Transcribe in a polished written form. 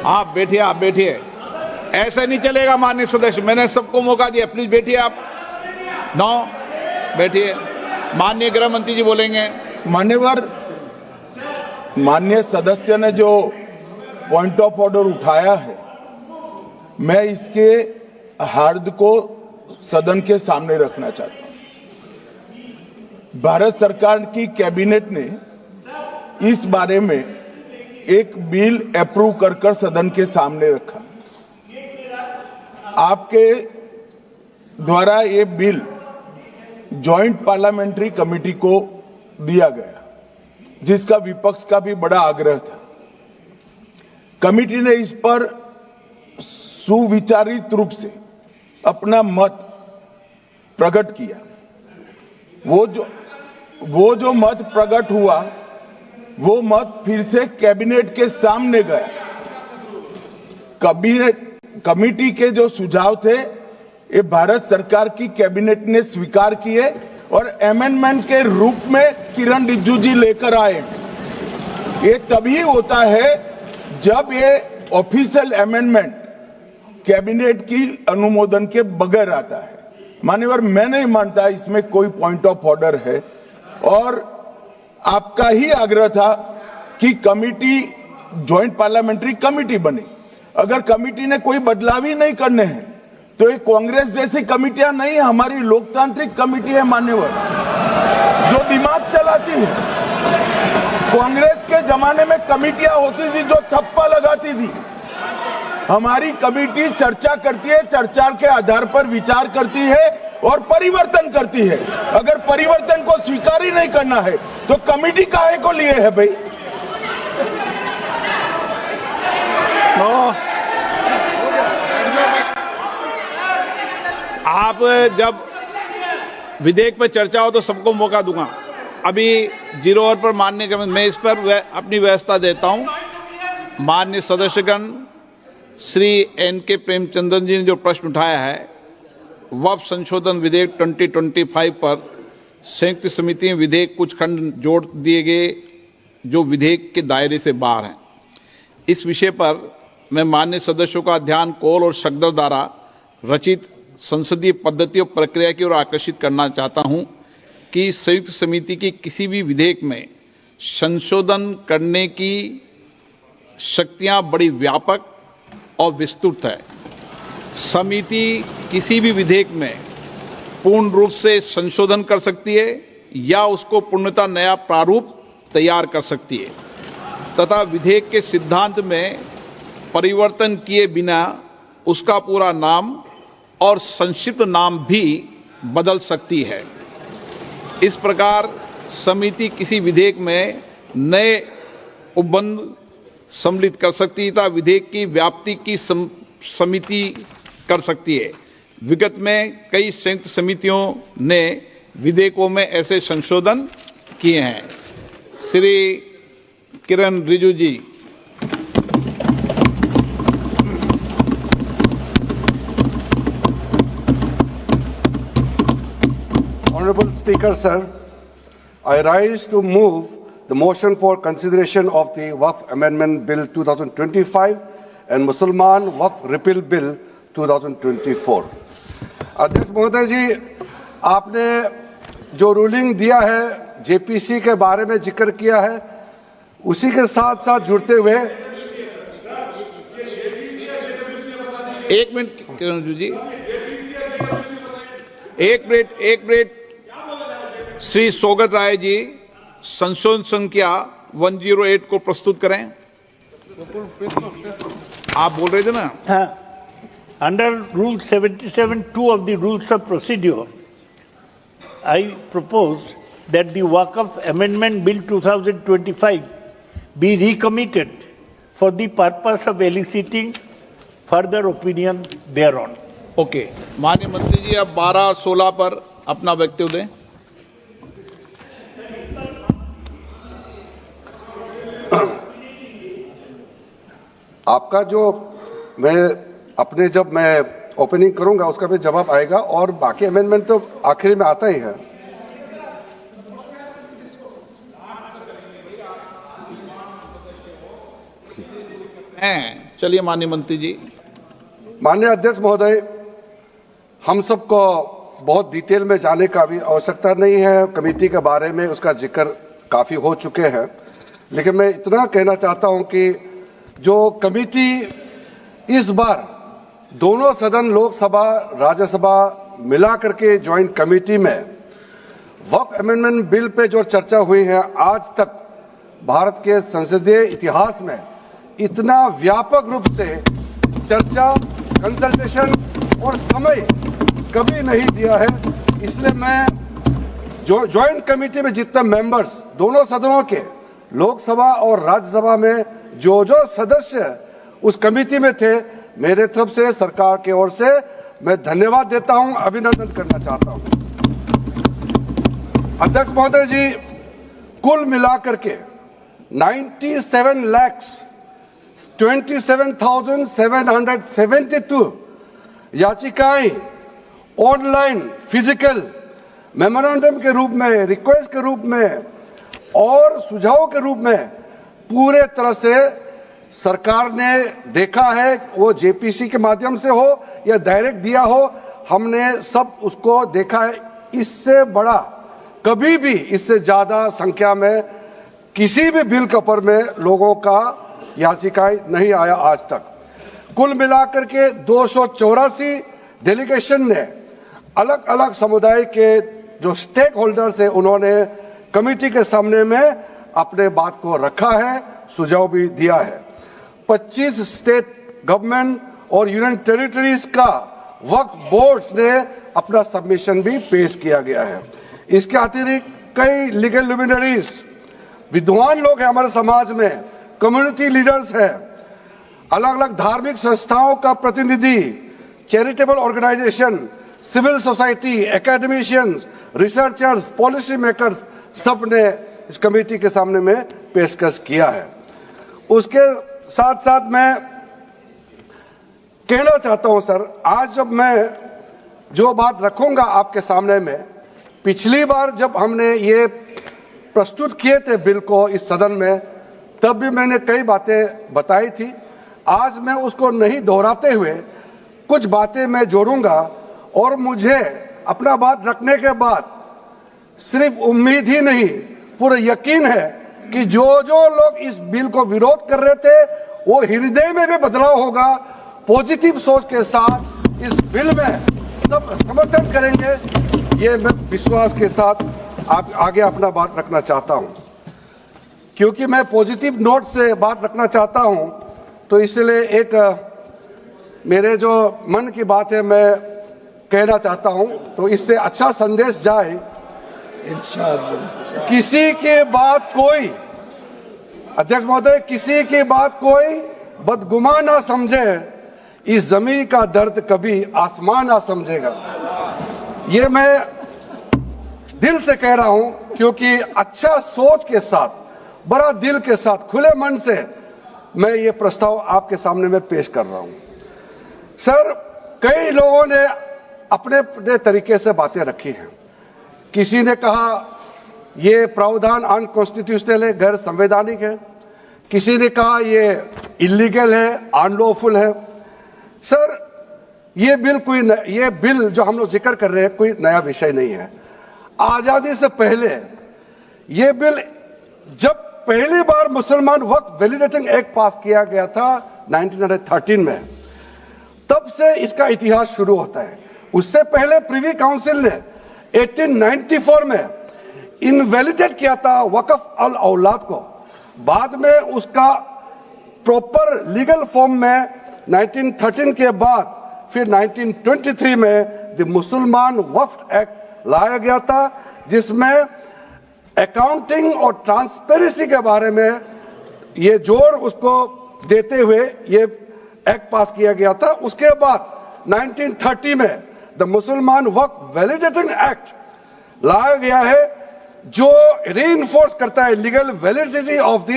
आप बैठिए। ऐसे नहीं चलेगा माननीय सदस्य, मैंने सबको मौका दिया, प्लीज बैठिए आप। नो, बैठिए। माननीय गृह मंत्री जी बोलेंगे। मान्यवर, माननीय सदस्य ने जो पॉइंट ऑफ ऑर्डर उठाया है, मैं इसके हार्द को सदन के सामने रखना चाहता हूं। भारत सरकार की कैबिनेट ने इस बारे में एक बिल अप्रूव कर सदन के सामने रखा। आपके द्वारा ये बिल जॉइंट पार्लियामेंट्री कमेटी को दिया गया, जिसका विपक्ष का भी बड़ा आग्रह था। कमेटी ने इस पर सुविचारित रूप से अपना मत प्रकट किया। वो जो मत प्रकट हुआ, वो मत फिर से कैबिनेट के सामने गया। कमेटी के जो सुझाव थे, ये भारत सरकार की कैबिनेट ने स्वीकार किए और अमेंडमेंट के रूप में किरण रिजिजू जी लेकर आए। ये तभी होता है जब ये ऑफिशियल अमेंडमेंट कैबिनेट की अनुमोदन के बगैर आता है। मान्यवर, मैं नहीं मानता इसमें कोई पॉइंट ऑफ ऑर्डर है, और आपका ही आग्रह था कि कमेटी जॉइंट पार्लियामेंट्री कमेटी बने। अगर कमेटी ने कोई बदलाव ही नहीं करने हैं तो ये कांग्रेस जैसी कमेटियां नहीं, हमारी लोकतांत्रिक कमेटी है मान्यवर, जो दिमाग चलाती है। कांग्रेस के जमाने में कमेटियां होती थी जो थप्पा लगाती थी। हमारी कमेटी चर्चा करती है, चर्चा के आधार पर विचार करती है और परिवर्तन करती है। अगर परिवर्तन को स्वीकार ही नहीं करना है तो कमेटी काहे को लिए है भाई? आप जब विधेयक पर चर्चा हो तो सबको मौका दूंगा। अभी 0 ओवर पर मानने के मैं इस पर अपनी व्यवस्था देता हूं। माननीय सदस्यगण श्री एन.के. प्रेमचंद्रन जी ने जो प्रश्न उठाया है, वक्फ संशोधन विधेयक 2025 पर संयुक्त समिति में विधेयक कुछ खंड जोड़ दिए गए जो विधेयक के दायरे से बाहर हैं। इस विषय पर मैं माननीय सदस्यों का ध्यान कौल और शब्द द्वारा रचित संसदीय पद्धति और प्रक्रिया की ओर आकर्षित करना चाहता हूं कि संयुक्त समिति की किसी भी विधेयक में संशोधन करने की शक्तियां बड़ी व्यापक और विस्तृत है। समिति किसी भी विधेयक में पूर्ण रूप से संशोधन कर सकती है या उसको पूर्णतः नया प्रारूप तैयार कर सकती है तथा विधेयक के सिद्धांत में परिवर्तन किए बिना उसका पूरा नाम और संक्षिप्त नाम भी बदल सकती है। इस प्रकार समिति किसी विधेयक में नए उपबंध सम्मिलित कर सकती है तथा विधेयक की व्याप्ति की समिति कर सकती है। विगत में कई संयुक्त समितियों ने विधेयकों में ऐसे संशोधन किए हैं। श्री किरण रिजिजू जी। Honorable Speaker, sir, I rise to move the motion for consideration of the Waqf Amendment Bill 2025 and Mussalman Waqf Repeal Bill 2024. अध्यक्ष महोदय जी, आपने जो रूलिंग दिया है, जेपीसी के बारे में जिक्र किया है, उसी के साथ साथ जुड़ते हुए एक मिनट किरण जी, एक मिनट श्री सौगत राय जी संशोधन संख्या 108 को प्रस्तुत करें। आप बोल रहे थे ना? हाँ। Under rule 77(2) of the rules of procedure, I propose that the Waqf Amendment Bill 2025 be recommitted for the purpose of eliciting further opinion thereon. Okay, माननीय मंत्री जी अब 12 और 16 पर अपना वक्तव्य दें। आपका जो जब मैं ओपनिंग करूंगा उसका भी जवाब आएगा और बाकी अमेंडमेंट तो आखिरी में आता ही है। चलिए माननीय मंत्री जी। माननीय अध्यक्ष महोदय, हम सबको बहुत डिटेल में जाने का भी आवश्यकता नहीं है। कमेटी के बारे में उसका जिक्र काफी हो चुके हैं, लेकिन मैं इतना कहना चाहता हूं कि जो कमेटी इस बार दोनों सदन लोकसभा राज्यसभा मिला करके ज्वाइंट कमेटी में वक्फ अमेंडमेंट बिल पे जो चर्चा हुई है, आज तक भारत के संसदीय इतिहास में इतना व्यापक रूप से चर्चा, कंसल्टेशन और समय कभी नहीं दिया है। इसलिए मैं जो ज्वाइंट कमेटी में जितने मेंबर्स दोनों सदनों के लोकसभा और राज्यसभा में जो सदस्य उस कमेटी में थे, मेरे तरफ से सरकार की ओर से मैं धन्यवाद देता हूं, अभिनंदन करना चाहता हूं। अध्यक्ष महोदय जी, कुल मिलाकर के 97,27,772 याचिकाएं ऑनलाइन, फिजिकल, मेमोरेंडम के रूप में, रिक्वेस्ट के रूप में और सुझाव के रूप में पूरे तरह से सरकार ने देखा है, वो जेपीसी के माध्यम से हो या डायरेक्ट दिया हो, हमने सब उसको देखा है। इससे बड़ा कभी भी, इससे ज्यादा संख्या में किसी भी बिल के ऊपर में लोगों का याचिकाएं नहीं आया आज तक। कुल मिलाकर के 284 डेलीगेशन ने अलग अलग समुदाय के जो स्टेक होल्डर्स है, उन्होंने कमेटी के सामने में अपने बात को रखा है, सुझाव भी दिया है। 25 स्टेट गवर्नमेंट और यूनियन टेरिटरीज का वक्फ बोर्ड्स ने अपना सबमिशन भी पेश किया गया है। इसके अतिरिक्त कई लीगल लुमिनरीज, विद्वान लोग हैं हमारे समाज में, कम्युनिटी लीडर्स हैं, अलग अलग धार्मिक संस्थाओं का प्रतिनिधि, charitable organisation, civil society, academicians, researchers, policy makers, सब ने इस कमेटी के सामने में पेशकश किया है। उसके साथ साथ मैं कहना चाहता हूं सर, आज जब मैं जो बात रखूंगा आपके सामने में, पिछली बार जब हमने ये प्रस्तुत किए थे बिल को इस सदन में, तब भी मैंने कई बातें बताई थी। आज मैं उसको नहीं दोहराते हुए कुछ बातें मैं जोड़ूंगा और मुझे अपना बात रखने के बाद सिर्फ उम्मीद ही नहीं, पूरा यकीन है कि जो लोग इस बिल को विरोध कर रहे थे, वो हृदय में भी बदलाव होगा। पॉजिटिव सोच के साथ इस बिल में सब समर्थन करेंगे, ये मैं विश्वास के साथ आप आगे अपना बात रखना चाहता हूं। क्योंकि मैं पॉजिटिव नोट से बात रखना चाहता हूं, तो इसलिए एक मेरे जो मन की बात है मैं कहना चाहता हूं, तो इससे अच्छा संदेश जाए। किसी के बात कोई, अध्यक्ष महोदय, किसी की बात कोई बदगुमान ना समझे, इस जमीन का दर्द कभी आसमान ना समझेगा। ये मैं दिल से कह रहा हूं, क्योंकि अच्छा सोच के साथ, बड़ा दिल के साथ, खुले मन से मैं ये प्रस्ताव आपके सामने में पेश कर रहा हूं। सर, कई लोगों ने अपने अपने तरीके से बातें रखी हैं। किसी ने कहा ये प्रावधान अनकॉन्स्टिट्यूशनल है, गैर संवैधानिक है। किसी ने कहा ये इलीगल है, अनलॉफुल है। सर, ये बिल जो हम लोग जिक्र कर रहे हैं कोई नया विषय नहीं है। आजादी से पहले ये बिल, जब पहली बार मुसलमान वक्फ वैलिडेटिंग एक्ट पास किया गया था 1913 में, तब से इसका इतिहास शुरू होता है। उससे पहले प्रिवी काउंसिल ने 1894 में इनवैलिडेट किया था वक्फ अल औलाद को। बाद में उसका प्रॉपर लीगल फॉर्म में 1913 के बाद फिर 1923 में द मुसलमान वक्फ एक्ट लाया गया था, जिसमें अकाउंटिंग और ट्रांसपेरेंसी के बारे में ये जोर उसको देते हुए ये एक्ट पास किया गया था। उसके बाद 1930 में द मुसलमान वक्फ वैलिडेटिंग एक्ट लाया गया है, जो रीइंफोर्स करता है लीगल वैलिडिटी ऑफ द